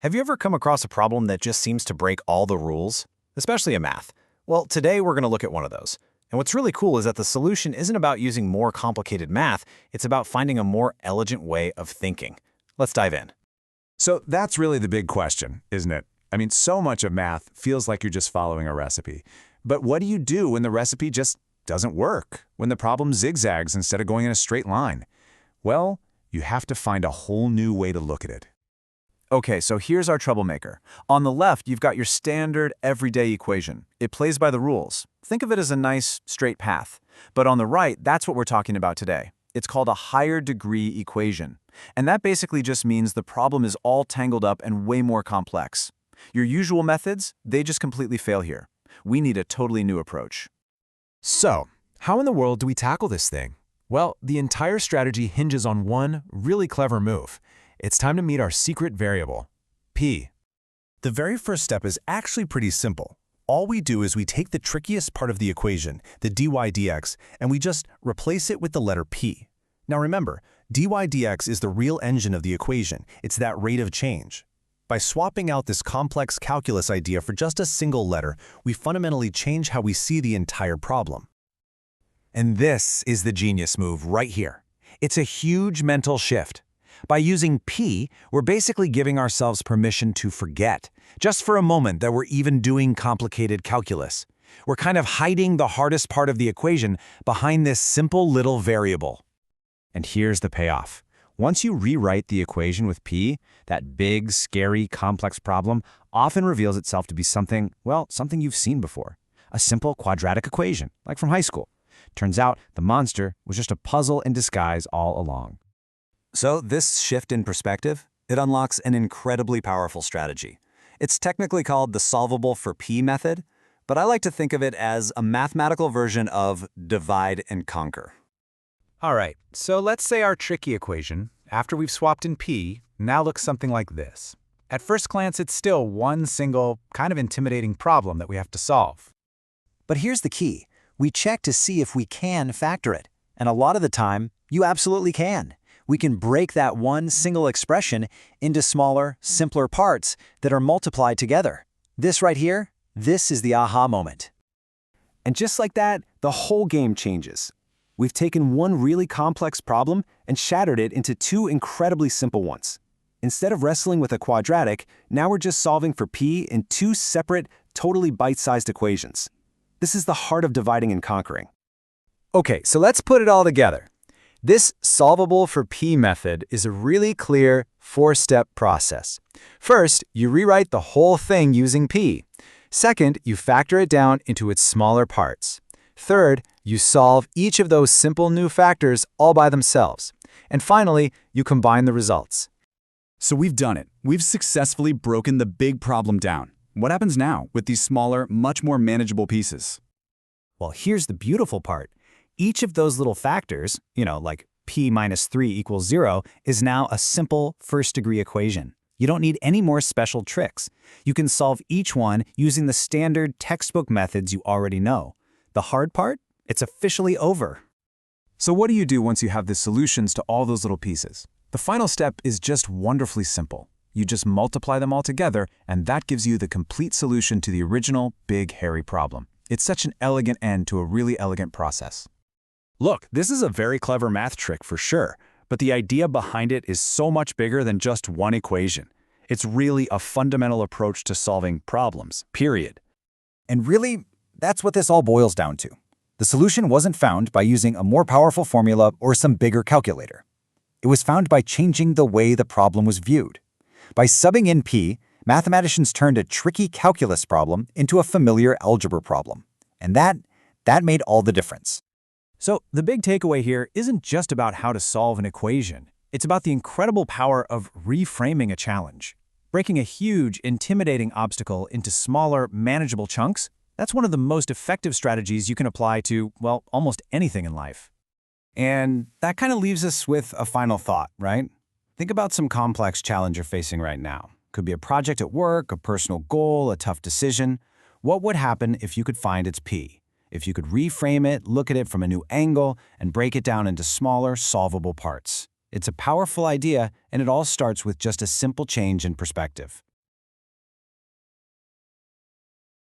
Have you ever come across a problem that just seems to break all the rules, especially in math? Well, today we're going to look at one of those. And what's really cool is that the solution isn't about using more complicated math, it's about finding a more elegant way of thinking. Let's dive in. So that's really the big question, isn't it? I mean, so much of math feels like you're just following a recipe. But what do you do when the recipe just doesn't work? When the problem zigzags instead of going in a straight line? Well, you have to find a whole new way to look at it. Okay, so here's our troublemaker. On the left, you've got your standard everyday equation. It plays by the rules. Think of it as a nice, straight path. But on the right, that's what we're talking about today. It's called a higher degree equation. And that basically just means the problem is all tangled up and way more complex. Your usual methods, they just completely fail here. We need a totally new approach. So, how in the world do we tackle this thing? Well, the entire strategy hinges on one really clever move. It's time to meet our secret variable, p. The very first step is actually pretty simple. All we do is we take the trickiest part of the equation, the dy dx, and we just replace it with the letter p. Now remember, dy dx is the real engine of the equation. It's that rate of change. By swapping out this complex calculus idea for just a single letter, we fundamentally change how we see the entire problem. And this is the genius move right here. It's a huge mental shift. By using p, we're basically giving ourselves permission to forget, just for a moment, that we're even doing complicated calculus. We're kind of hiding the hardest part of the equation behind this simple little variable. And here's the payoff. Once you rewrite the equation with p, that big, scary, complex problem often reveals itself to be something you've seen before. A simple quadratic equation, like from high school. Turns out the monster was just a puzzle in disguise all along. So this shift in perspective, it unlocks an incredibly powerful strategy. It's technically called the solvable for p method, but I like to think of it as a mathematical version of divide and conquer. All right, so let's say our tricky equation, after we've swapped in p, now looks something like this. At first glance, it's still one single, kind of intimidating problem that we have to solve. But here's the key. We check to see if we can factor it. And a lot of the time, you absolutely can. We can break that one single expression into smaller, simpler parts that are multiplied together. This right here, this is the aha moment. And just like that, the whole game changes. We've taken one really complex problem and shattered it into two incredibly simple ones. Instead of wrestling with a quadratic, now we're just solving for p in two separate, totally bite-sized equations. This is the heart of dividing and conquering. Okay, so let's put it all together. This solvable for p method is a really clear four-step process. First, you rewrite the whole thing using p. Second, you factor it down into its smaller parts. Third, you solve each of those simple new factors all by themselves. And finally, you combine the results. So we've done it. We've successfully broken the big problem down. What happens now with these smaller, much more manageable pieces? Well, here's the beautiful part. Each of those little factors, like p minus 3 equals 0, is now a simple first-degree equation. You don't need any more special tricks. You can solve each one using the standard textbook methods you already know. The hard part? It's officially over. So what do you do once you have the solutions to all those little pieces? The final step is just wonderfully simple. You just multiply them all together, and that gives you the complete solution to the original, big, hairy problem. It's such an elegant end to a really elegant process. Look, this is a very clever math trick for sure, but the idea behind it is so much bigger than just one equation. It's really a fundamental approach to solving problems, period. And really, that's what this all boils down to. The solution wasn't found by using a more powerful formula or some bigger calculator. It was found by changing the way the problem was viewed. By subbing in p, mathematicians turned a tricky calculus problem into a familiar algebra problem. And that made all the difference. So the big takeaway here isn't just about how to solve an equation. It's about the incredible power of reframing a challenge. Breaking a huge, intimidating obstacle into smaller, manageable chunks, that's one of the most effective strategies you can apply to, almost anything in life. And that kind of leaves us with a final thought, right? Think about some complex challenge you're facing right now. Could be a project at work, a personal goal, a tough decision. What would happen if you could find its p? If you could reframe it, look at it from a new angle, and break it down into smaller, solvable parts. It's a powerful idea, and it all starts with just a simple change in perspective.